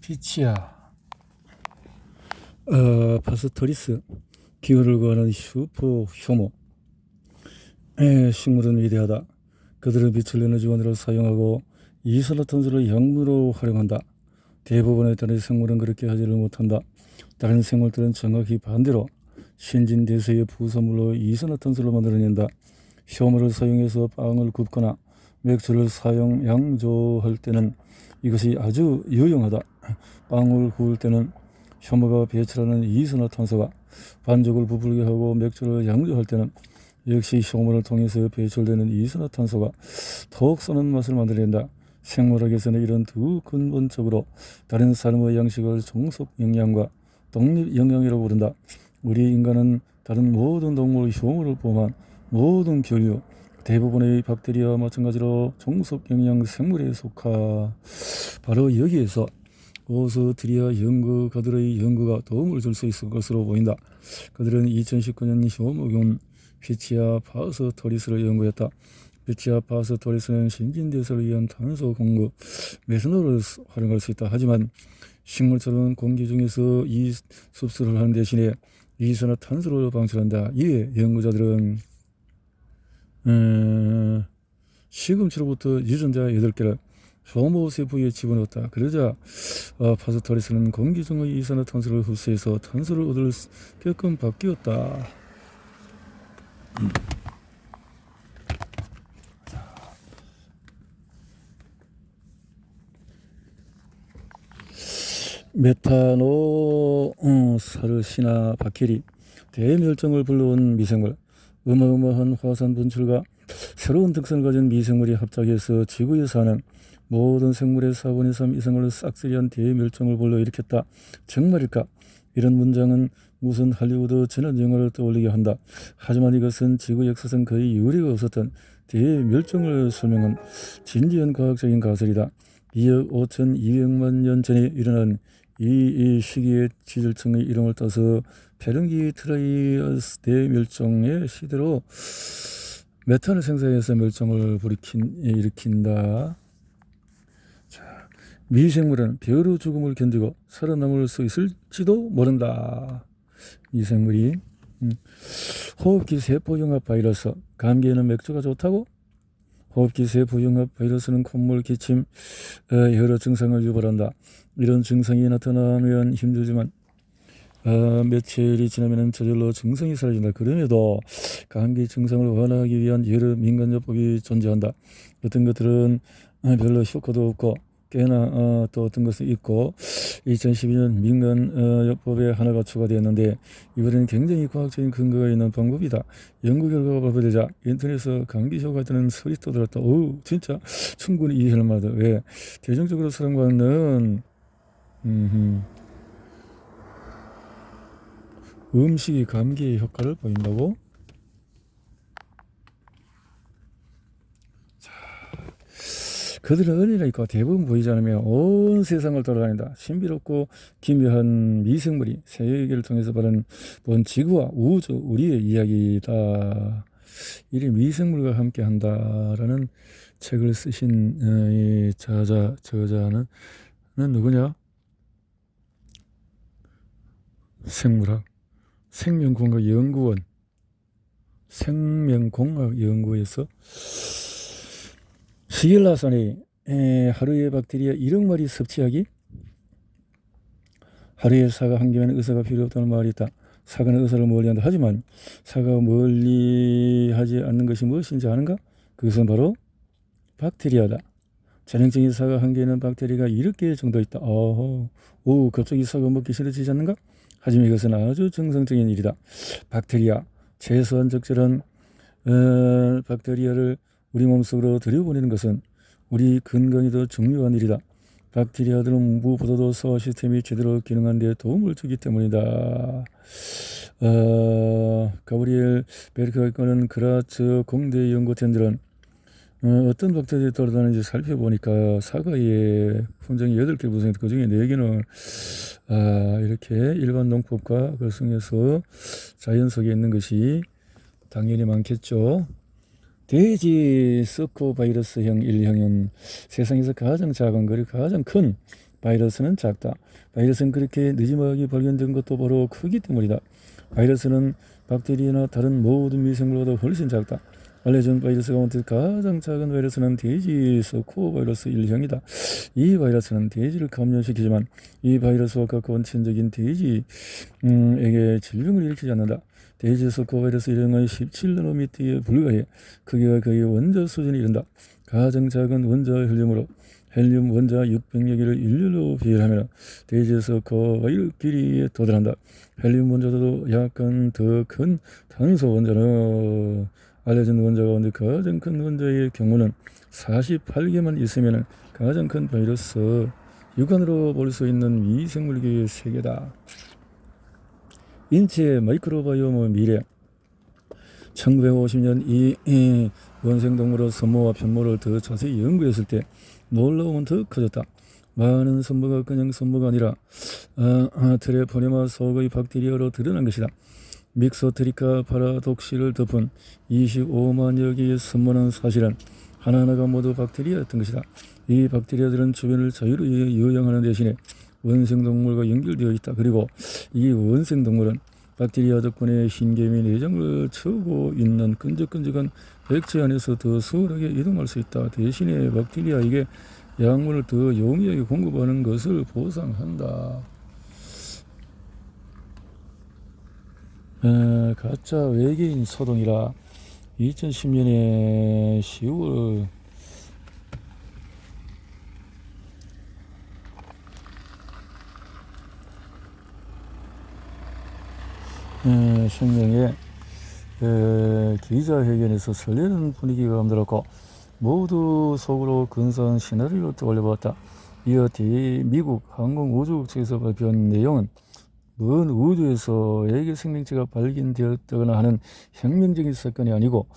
피치아 파스토리스 기후를 구하는 슈퍼 효모. 식물은 위대하다. 그들은 빛을 에너지원으로 사용하고 이산화탄소를 약물로 활용한다. 대부분의 다른 생물은 그렇게 하지를 못한다. 다른 생물들은 정확히 반대로 신진대사의 부산물로 이산화탄소를 만들어낸다. 효모를 사용해서 빵을 굽거나 맥주를 양조할 때는 이것이 아주 유용하다. 빵을 구울 때는 효모가 배출하는 이산화탄소가 반죽을 부풀게 하고 맥주를 양조할 때는 역시 효모를 통해서 배출되는 이산화탄소가 더욱 선한 맛을 만들어낸다. 생물학에서는 이런 두 근본적으로 다른 삶의 양식을 종속 영양과 독립 영양이라고 부른다. 우리 인간은 다른 모든 동물 효모를 포함한 모든 교류, 대부분의 박테리아와 마찬가지로 종속 영양 생물에 속하. 바로 여기에서 오스트리아 연구가들의 연구가 도움을 줄 수 있을 것으로 보인다. 그들은 2019년 효모균 피치아 파스토리스를 연구했다. 피치아 파스토리스는 신진대사를 위한 탄소 공급, 메탄올을 활용할 수 있다. 하지만 식물처럼 공기 중에서 이 흡수를 하는 대신에 이산화탄소를 방출한다. 이에 연구자들은 시금치로부터 유전자 8개를 효모 세포에 집어넣었다. 그러자 파스토리스는 공기 중의 이산화탄소를 흡수해서 탄소를 얻을 수 있게끔 바뀌었다. 메타노사르시나 바케리, 대멸종을 불러온 미생물. 어마어마한 화산 분출과 새로운 특성을 가진 미생물이 합작해서 지구에 사는 모든 생물의 4분의 3 이상을 싹쓸이한 대멸종을 불러일으켰다. 정말일까? 이런 문장은 무슨 할리우드 전원 영화를 떠올리게 한다. 하지만 이것은 지구 역사상 거의 유례가 없었던 대멸종을 설명한 진지한 과학적인 가설이다. 2억 5,200만 년 전에 일어난 이 시기의 지질층의 이름을 따서 페른기 트라이아스 대멸종의 시대로 메탄을 생성해서 멸종을 일으킨다. 자, 미생물은 벼루 죽음을 견디고 살아남을 수 있을지도 모른다. 미생물이 호흡기 세포융합 바이러스. 감기에는 맥주가 좋다고? 호흡기 세포융합 바이러스는 콧물, 기침, 여러 증상을 유발한다. 이런 증상이 나타나면 힘들지만 며칠이 지나면 저절로 증상이 사라진다. 그럼에도 감기 증상을 완화하기 위한 여러 민간요법이 존재한다. 어떤 것들은 별로 효과도 없고 꽤나 또 어떤 것은 있고 2012년 민간요법에 하나가 추가되었는데 이번에는 굉장히 과학적인 근거가 있는 방법이다. 연구 결과가 발표되자 인터넷에서 감기 효과가 있다는 설이 떠들었다. 오, 진짜 충분히 이해할 만하다. 왜? 대중적으로 사랑받는 음식이 감기에 효과를 보인다고? 그들은 어린아이가 대부분 보이지 않으며 온 세상을 돌아다닌다. 신비롭고 기묘한 미생물이 세계를 통해서 본 지구와 우주, 우리의 이야기다. 이리 미생물과 함께한다라는 책을 쓰신 이 저자는 누구냐? 생명공학연구에서 시겔라산이 하루에 박테리아 1억 마리 섭취하기? 하루에 사과 한 개면 의사가 필요 없다는 말이 있다. 사과는 의사를 멀리한다. 하지만 사과가 멀리하지 않는 것이 무엇인지 아는가? 그것은 바로 박테리아다. 전형적인 사과 한 개에는 박테리아가 1억 개 정도 있다. 갑자기 사과 먹기 싫어지지 않는가? 하지만 이것은 아주 정상적인 일이다. 박테리아, 최소한 적절한 박테리아를 우리 몸속으로 들여보내는 것은 우리 건강에 더 중요한 일이다. 박테리아들은 무엇보다도 소화 시스템이 제대로 기능하는 데 도움을 주기 때문이다. 가브리엘 베르크가 이끄는 그라츠 공대 연구팀들은 어떤 박테리아들이 돌아다니는지 살펴보니까 사과에 품종이 8개 구성해서 그 중에 4개는 이렇게 일반 농법과 그 중에서 자연 속에 있는 것이 당연히 많겠죠. 돼지 서코바이러스형 1형은 세상에서 가장 작은 그리고 가장 큰 바이러스는 작다. 바이러스는 그렇게 늦지막이 발견된 것도 바로 크기 때문이다. 바이러스는 박테리아나 다른 모든 미생물보다 훨씬 작다. 알려진 바이러스 가운데 가장 작은 바이러스는 돼지 서코 바이러스 1형이다. 이 바이러스는 돼지를 감염시키지만 이 바이러스와 가까운 친적인 돼지에게 질병을 일으키지 않는다. 돼지 서코 바이러스 1형의 17나노미터에 불과해 크기가 거의 원자 수준에 이른다. 가장 작은 원자 헬륨으로 헬륨 원자 600여개를 일렬로 비율하면 돼지 서코 바이러스 길이에 도달한다. 헬륨 원자도 약간 더 큰 탄소 원자는 알려진 원자 가운데 가장 큰 원자의 경우는 48개만 있으면 가장 큰 바이러스 육안으로 볼 수 있는 미생물계의 세계다. 인체 마이크로바이옴의 미래. 1950년 이 원생동물의 선모와 편모를 더 자세히 연구했을 때 놀라움은 더 커졌다. 많은 선모가 그냥 선모가 아니라 트레포네마 속의 박테리아로 드러난 것이다. 믹소트리카 파라독시를 덮은 25만여 개의 선모는 사실은 하나하나가 모두 박테리아였던 것이다. 이 박테리아들은 주변을 자유롭게 요양하는 대신에 원생동물과 연결되어 있다. 그리고 이 원생동물은 박테리아 덕분에 흰개미 내장을 채우고 있는 끈적끈적한 액체 안에서 더 수월하게 이동할 수 있다. 대신에 박테리아에게 약물을 더 용이하게 공급하는 것을 보상한다. 가짜 외계인 소동이라 2010년에 10월 성명에 기자회견에서 설레는 분위기가 감돌았고 모두 속으로 근사한 시나리오를 떠올려보았다. 이어 미국 항공우주국 측에서 발표한 내용은 먼 우주에서 외계 생명체가 발견되었다거나 하는 혁명적인 사건이 아니고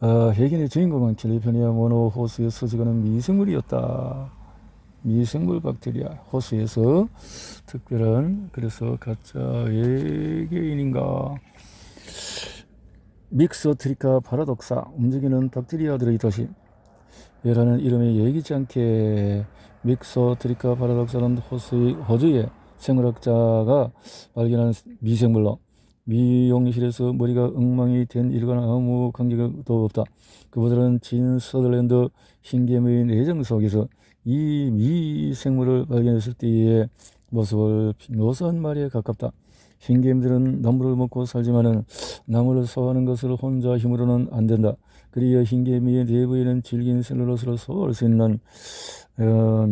회견의 주인공은 캘리포니아 모노 호수에 서식하는 미생물이었다. 미생물 박테리아 호수에서 특별한 그래서 가짜 외계인인가. 믹소트리카 파라독사 움직이는 박테리아들의 도시. 라는 이름에 예기치 않게 믹소트리카 파라독사는 호주의 생물학자가 발견한 미생물로 미용실에서 머리가 엉망이 된 일과는 아무 관계가 없다. 그보다는 진 서덜랜드 흰개미의 내장 속에서 이 미생물을 발견했을 때의 모습을 묘사한 말에 가깝다. 흰개미들은 나무를 먹고 살지만은 나무를 소화하는 것을 혼자 힘으로는 안 된다. 그리어 흰개미의 내부에는 질긴 셀룰로스를 소화할 수 있는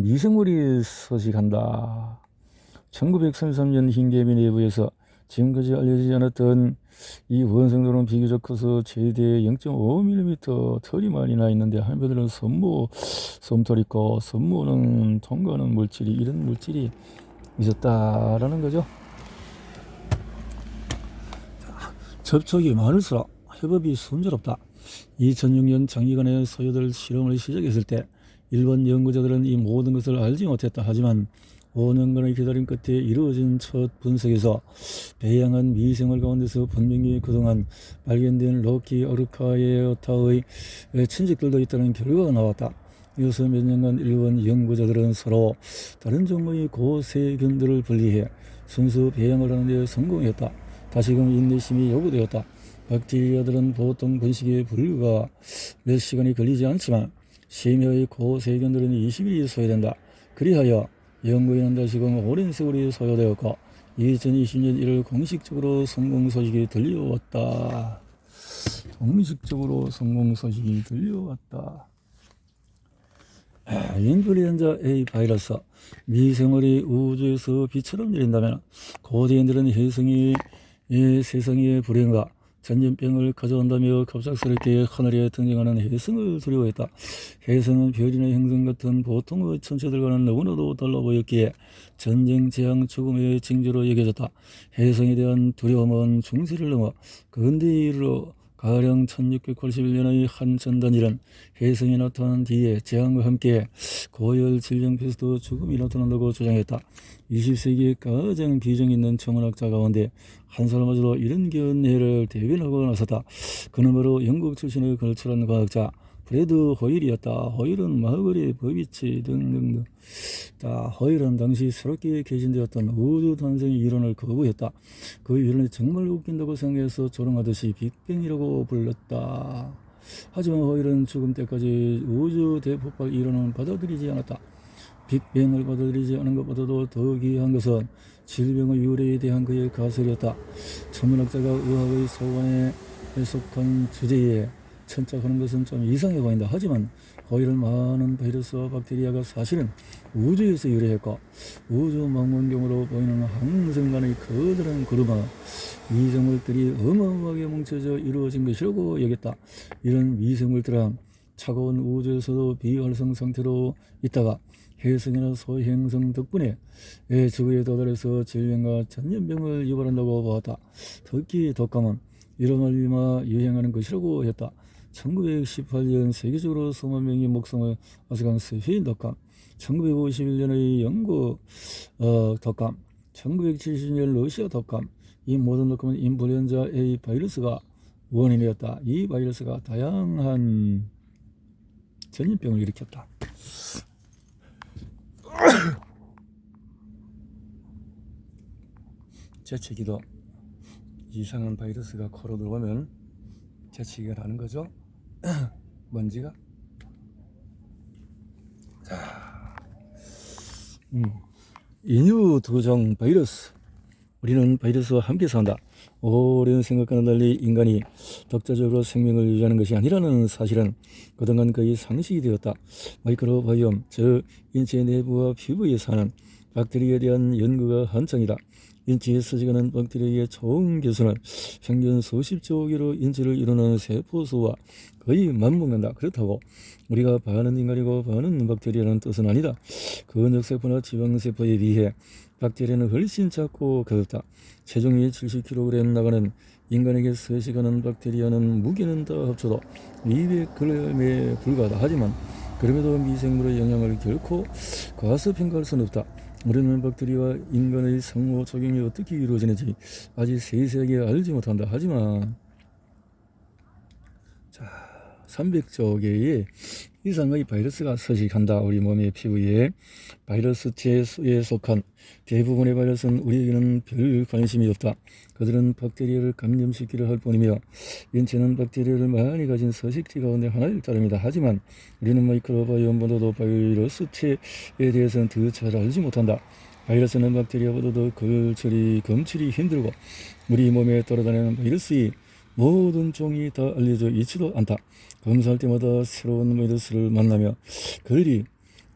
미생물이 서식한다. 1933년 흰개미 내부에서 지금까지 알려지지 않았던 이 원생들은 비교적 커서 최대 0.5mm 털이 많이 나 있는데 한편으로는 솜털 있고 솜모는 통과하는 물질이 이런 물질이 있었다라는 거죠. 접촉이 많을수록 협업이 순조롭다. 2006년 장기간의 소요들 실험을 시작했을 때 일본 연구자들은 이 모든 것을 알지 못했다. 하지만 5년간의 기다림 끝에 이루어진 첫 분석에서 배양한 미생물 가운데서 분명히 그동안 발견된 로키 어르카에오타의 친척들도 있다는 결과가 나왔다. 이어서 몇 년간 일본 연구자들은 서로 다른 종류의 고세균들을 분리해 순수 배양을 하는 데 성공했다. 다시금 인내심이 요구되었다. 박테리아들은 보통 번식에 불과 몇 시간이 걸리지 않지만 심야의 고세균들은 20일이 소요된다. 그리하여 연구에는 다시금 오랜 세월이 소요되었고 2020년 1월 공식적으로 성공 소식이 들려왔다. 공식적으로 성공 소식이 들려왔다. 인플루엔자 A 바이러스. 미생물이 우주에서 비처럼 내린다면 고대인들은 세상의 불행과 전염병을 가져온다며 갑작스럽게 하늘에 등장하는 혜성을 두려워했다. 혜성은 별이나 행성 같은 보통의 천체들과는 너무나도 달라 보였기에 전쟁, 재앙, 죽음의 징조로 여겨졌다. 혜성에 대한 두려움은 중세를 넘어 근대에 이르러 가령 1681년의 한 전단일은 혜성이 나타난 뒤에 재앙과 함께 고열, 질병, 패스트, 죽음이 나타난다고 주장했다. 20세기의 가장 비중 있는 천문학자 가운데 한 사람마저도 이런 견해를 대변하고 나섰다. 그는 바로 영국 출신의 걸출한 과학자 프레드 호일이었다. 호일은 마그리 버비치 등등등. 자, 호일은 당시 새롭게 개진되었던 우주 탄생의 이론을 거부했다. 그 이론이 정말 웃긴다고 생각해서 조롱하듯이 빅뱅이라고 불렀다. 하지만 호일은 죽음 때까지 우주 대폭발 이론은 받아들이지 않았다. 빅뱅을 받아들이지 않은 것보다도 더 귀한 것은 질병의 유래에 대한 그의 가설이었다. 천문학자가 의학의 소관에 속한 주제에 천착하는 것은 좀 이상해 보인다. 하지만 호일은 많은 바이러스와 박테리아가 사실은 우주에서 유래했고 우주 망원경으로 보이는 항성 간의 커다란 그루마 미생물들이 어마어마하게 뭉쳐져 이루어진 것이라고 여겼다. 이런 미생물들은 차가운 우주에서도 비활성 상태로 있다가 해성이나 소행성 덕분에 지구에 도달해서 질병과 전염병을 유발한다고 보았다. 특히 독감은 이름을 임하 유행하는 것이라고 했다. 1918년 세계적으로 수만 명의 목숨을 앗아간 스페인 독감, 1951년의 영국 독감, 1970년 러시아 독감, 이 모든 독감은 인플루엔자 A 바이러스가 원인이었다. 이 바이러스가 다양한 전염병을 일으켰다. 재채기도 이상한 바이러스가 코로 들어오면 재채기가 나는 거죠. 먼지가. 자, 인유 두종 바이러스. 우리는 바이러스와 함께 산다. 오랜 생각과는 달리 인간이 독자적으로 생명을 유지하는 것이 아니라는 사실은 그동안 거의 상식이 되었다. 마이크로바이옴, 즉 인체 내부와 피부에 사는 박테리아에 대한 연구가 한창이다. 인체에 서식하는 박테리아의 총 개수는 평균 수십조 개로 인체를 이루는 세포수와 거의 맞먹는다. 그렇다고 우리가 반은 인간이고 반은 박테리아라는 뜻은 아니다. 근육세포나 지방세포에 비해 박테리아는 훨씬 작고 가볍다. 체중이 70kg 나가는 인간에게 서식하는 박테리아는 무게는 다 합쳐도 200g에 불과하다. 하지만 그럼에도 미생물의 영향을 결코 과소평가할 수는 없다. 우리는 박테리아와 인간의 상호작용이 어떻게 이루어지는지 아직 세세하게 알지 못한다. 하지만 300조 개의 이상의 바이러스가 서식한다. 우리 몸의 피부에 바이러스체에 속한 대부분의 바이러스는 우리에게는 별 관심이 없다. 그들은 박테리아를 감염시키려 할 뿐이며 인체는 박테리아를 많이 가진 서식지 가운데 하나일 따름이다. 하지만 우리는 마이크로바이옴보다도 바이러스체에 대해서는 더 잘 알지 못한다. 바이러스는 박테리아보다도 검출이 힘들고 우리 몸에 돌아다니는 바이러스의 모든 종이 다 알려져 있지도 않다. 검사할 때마다 새로운 바이러스를 만나며 그들이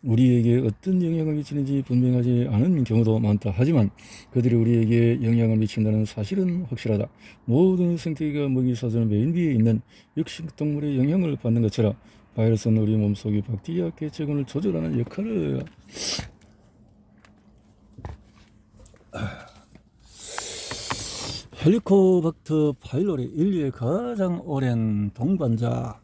우리에게 어떤 영향을 미치는지 분명하지 않은 경우도 많다. 하지만 그들이 우리에게 영향을 미친다는 사실은 확실하다. 모든 생태계가 먹이사슬 맨 위에 있는 육식동물의 영향을 받는 것처럼 바이러스는 우리 몸속의 박테리아 개체군을 조절하는 역할을 헬리코박터 파일로리, 인류의 가장 오랜 동반자.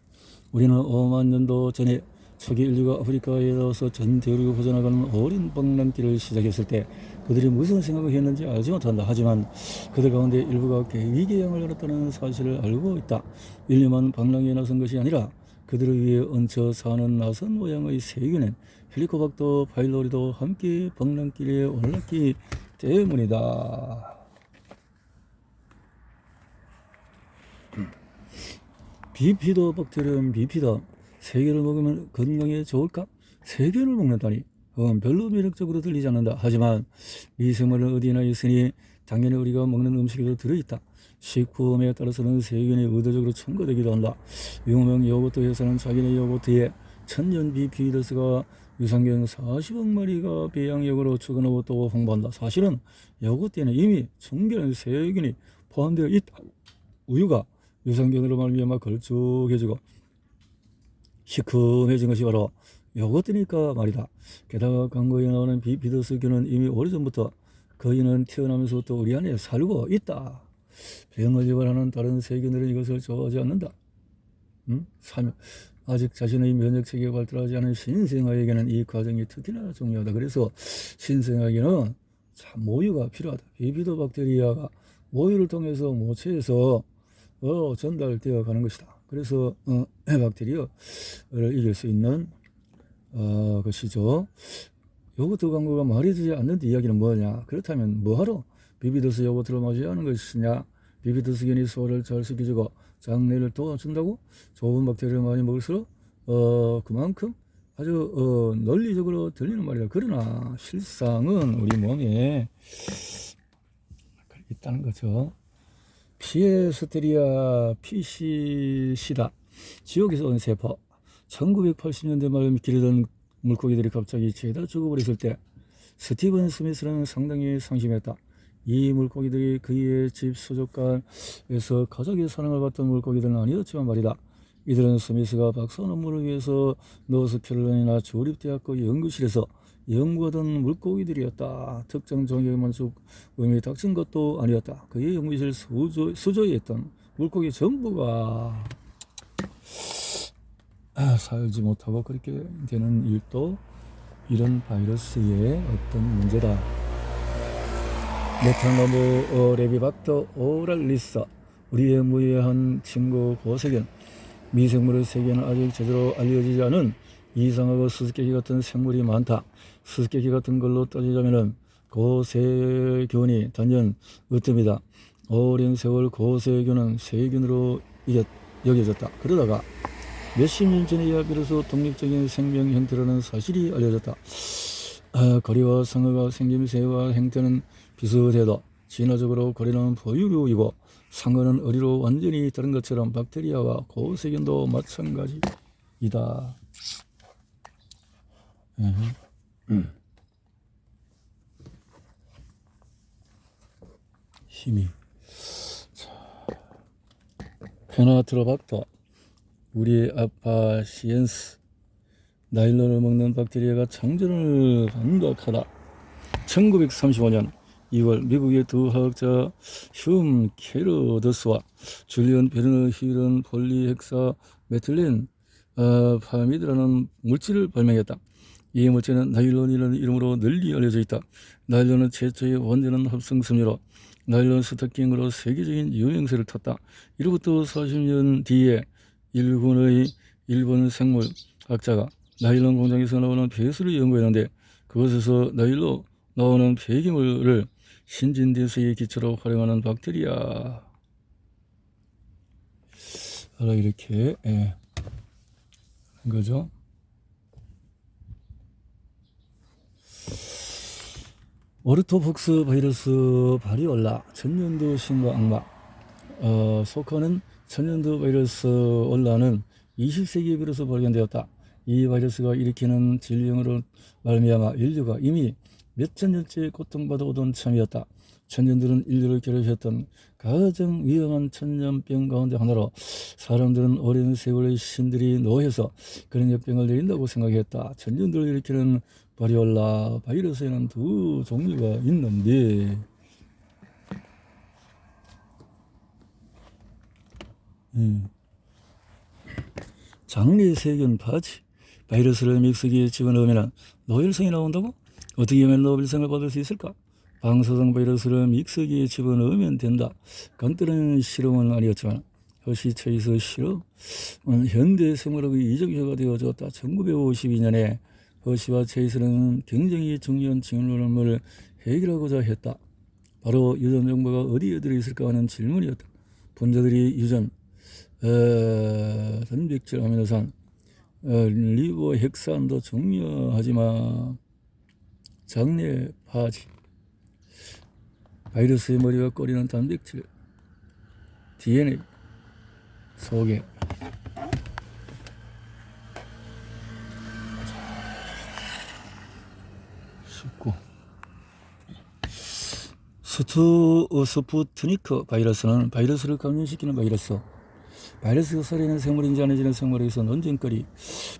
우리는 5만 년도 전에 초기 인류가 아프리카에 나와서 전 대륙을 퍼져나가는 어린 방랑길을 시작했을 때 그들이 무슨 생각을 했는지 알지 못한다. 하지만 그들 가운데 일부가 위궤양을 알았다는 사실을 알고 있다. 인류만 방랑에 나선 것이 아니라 그들을 위해 얹혀 사는 나선 모양의 세균인 헬리코박터 파일로리도 함께 방랑길에 올랐기 때문이다. 비피더 박테리움 비피더, 세균을 먹으면 건강에 좋을까? 세균을 먹는다니 그건 별로 매력적으로 들리지 않는다. 하지만 미생물은 어디나 있으니 당연히 우리가 먹는 음식에도 들어있다. 식품에 따라서는 세균이 의도적으로 첨가되기도 한다. 유명 요거트 회사는 자기네 요거트에 천연 비피더스가 유산균 40억 마리가 배양액으로 추가하고 또 홍보한다. 사실은 요거트에는 이미 청결한 세균이 포함되어 있다. 우유가 유산균으로 말미암아 걸쭉해지고 시큼해진 것이 바로 요거트니까 말이다. 게다가 광고에 나오는 비피더스균은 이미 오래전부터 거인은 태어나면서부터 우리 안에 살고 있다. 병을 유발하는 다른 세균들은 이것을 좋아하지 않는다. 아직 자신의 면역체계가 발달하지 않은 신생아에게는 이 과정이 특히나 중요하다. 그래서 신생아에게는 참 모유가 필요하다. 비피더 박테리아가 모유를 통해서 모체에서 전달되어 가는 것이다. 그래서 박테리아를 이길 수 있는 것이죠. 요거트 광고가 말이 되지 않는데 이야기는 뭐냐? 그렇다면 뭐하러 비비더스 요거트를 마시하는 것이냐? 비비더스 gen이 소화를 잘 시켜주고 장내를 도와준다고? 좋은 박테리아를 많이 먹을수록 그만큼 아주 논리적으로 들리는 말이다. 그러나 실상은 우리 몸에 있다는 거죠. 피에스테리아 피시시다. 지옥에서 온 세포. 1980년대 말 기르던 물고기들이 갑자기 죄다 죽어버렸을 때 스티븐 스미스는 상당히 상심했다. 이 물고기들이 그의 집 수족관에서 가족의 사랑을 받던 물고기들은 아니었지만 말이다. 이들은 스미스가 박사 논문을 위해서 노스캐롤라이나 조립대학교 연구실에서 연구하던 물고기들이었다. 특정 종에만 죽음이 닥친 것도 아니었다. 그의 연구실 수조에 있던 물고기 전부가 살지 못하고 그렇게 되는 일도 이런 바이러스의 어떤 문제다. 메탈나무 레비박터 오랄리스, 우리의 무해한 친구 고세균. 미생물의 세계는 아직 제대로 알려지지 않은 이상하고 수수께끼 같은 생물이 많다. 수수께끼 같은 걸로 따지자면은 고세균이 단연 으뜸이다. 오랜 세월 고세균은 세균으로 여겨졌다. 그러다가 몇십 년 전에야 비로소 독립적인 생명 형태라는 사실이 알려졌다. 거리와 상어가 생김새와 형태는 비슷해도 진화적으로 거리는 포유류이고 상어는 어리로 완전히 다른 것처럼 박테리아와 고세균도 마찬가지이다. 힘이. 페나트로박터, 우리의 아파시엔스. 나일론을 먹는 박테리아가 창조를 반박하다. 1935년 2월 미국의 두 화학자 흉 캐러더스와 줄리언 베르너 힐은 폴리헥사 메틸렌 파미드라는 물질을 발명했다. 이 물질은 나일론이라는 이름으로 널리 알려져 있다. 나일론은 최초의 완전한 합성섬유로 나일론 스타킹으로 세계적인 유명세를 탔다. 이로부터 40년 뒤에 일본의 일본 생물학자가 나일론 공장에서 나오는 폐수를 연구했는데 그것에서 나일로 나오는 폐기물을 신진대사의 기초로 활용하는 박테리아. 이렇게 한 거죠. 오르토폭스 바이러스 바리올라, 천년두 신과 악마. 소커는 천년두 바이러스 올라는 20세기에 비로소 발견되었다. 이 바이러스가 일으키는 질병으로 말미암아 인류가 이미 몇천 년째 고통받아 오던 참이었다. 천년들은 인류를 괴롭혔던 가장 위험한 천년병 가운데 하나로 사람들은 오랜 세월의 신들이 노해서 그런 역병을 내린다고 생각했다. 천년들을 일으키는 바리올라 바이러스에는 두 종류가 있는데 장내세균 파지. 바이러스를 믹서기에 집어넣으면 노벨상이 나온다고? 어떻게 하면 노벨상을 받을 수 있을까? 방사성 바이러스를 믹서기에 집어넣으면 된다. 간단한 실험은 아니었지만 허시 체이스 실험, 현대 생물학의 이적효가 되어졌다. 1952년에 허시와 체이스는 굉장히 중요한 질문을 해결하고자 했다. 바로 유전 정보가 어디에 들어있을까 하는 질문이었다. 분자들이 유전, 단백질 아미노산, 리보 핵산도 중요하지만 장내 파지, 바이러스의 머리와 꼬리는 단백질, DNA 속에 쉽고 스푸트니크 바이러스는 바이러스를 감염시키는 바이러스. 바이러스가 살아있는 생물인지 아닌지는 생물학에서 논쟁거리.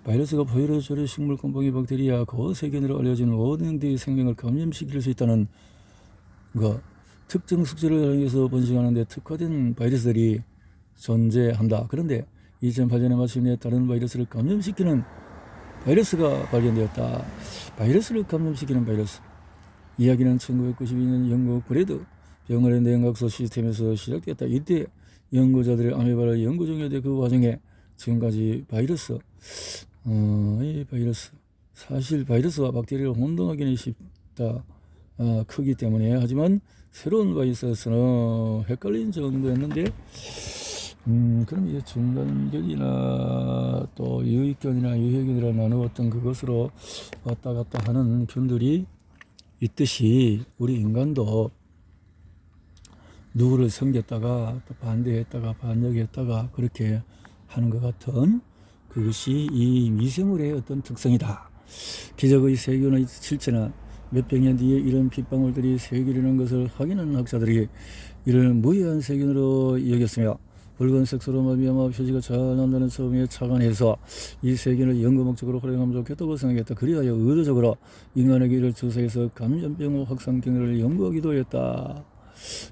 바이러스가 바이러스를 식물 곰팡이 박테리아 고세균으로 알려진 모든 데 생명을 감염시킬 수 있다는 것. 특정 숙제를 향해서 번식하는 데 특화된 바이러스들이 존재한다. 그런데 2008년에 마침내 다른 바이러스를 감염시키는 바이러스가 발견되었다. 바이러스를 감염시키는 바이러스. 이야기는 1992년 영국 브레드 병원의 냉각소 시스템에서 시작됐다. 이때 연구자들의 아메바를 연구 중이었는데 그 과정에 지금까지 바이러스, 이 바이러스, 사실 바이러스와 박테리아를 혼동하기는 쉽다. 크기 때문에. 하지만 새로운 바이러스는 헷갈린 정도였는데, 그럼 이제 중간견이나 또 유익견이나 유해견이라 나누었던 그것으로 왔다 갔다 하는 견들이 있듯이 우리 인간도 누구를 섬겼다가 또 반대했다가 반역했다가 그렇게 하는 것 같은 그것이 이 미생물의 어떤 특성이다. 기적의 세균의 실체나 몇백 년 뒤에 이런 핏방울들이 세균이라는 것을 확인한 학자들이 이를 무해한 세균으로 여겼으며 붉은색소로 말미암아 표시가 잘 난다는 점에 착안해서 이 세균을 연구 목적으로 활용하면 좋겠다고 생각했다. 그리하여 의도적으로 인간에게 이를 주사해서 감염병 확산 경로를 연구하기도 했다.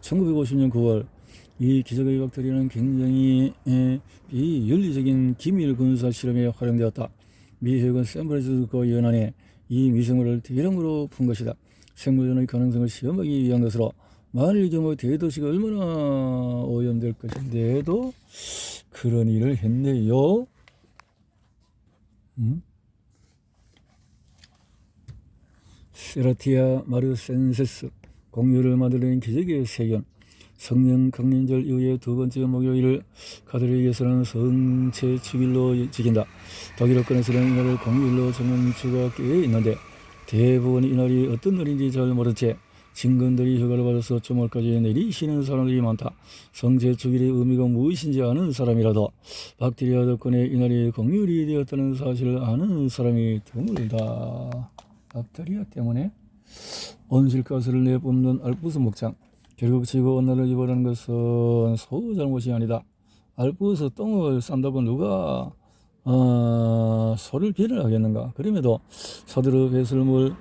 1950년 9월 이 기적의 박테리아는 굉장히 비윤리적인 기밀 군사 실험에 활용되었다. 미 해군 샌프란시스코 연안에 이 미생물을 대량으로 푼 것이다. 생물전의 가능성을 시험하기 위한 것으로 만일 경우 대도시가 얼마나 오염될 것인데도 그런 일을 했네요. 세라티아 마르센세스 공유를 만들어낸 기적의 세균. 성령 강림절 이후에 두 번째 목요일을 가톨릭에서는 성체 축일로 지킨다. 독일어권에서는 이날을 공휴일로 정한 주가 꽤 있는데 대부분 이날이 어떤 날인지 잘 모른 채 진건들이 휴가를 받아서 주말까지 내리시는 사람들이 많다. 성체 축일의 의미가 무엇인지 아는 사람이라도 박테리아 덕분에 이날이 공휴일이 되었다는 사실을 아는 사람이 드물다. 박테리아 때문에 온실가스를 내뿜는 알프스 목장. 결국 지구온난화를 유발하는 것은 소의 잘못이 아니다. 알프스 똥을 싼다고 누가 소를 비난하겠는가. 그럼에도 서두르 배설물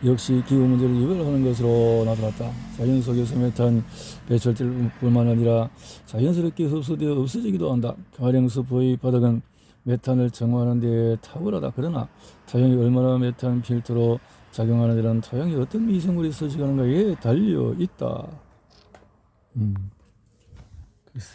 역시 기후 문제를 유발하는 것으로 나타났다. 자연 속에서 메탄 배출될 뿐만 아니라 자연스럽게 흡수되어 없어지기도 한다. 가령수포의 바닥은 메탄을 정화하는 데 탁월하다. 그러나 타형이 얼마나 메탄 필터로 작용하는지는 타형이 어떤 미생물이 서식하는가에 달려 있다. 글쎄.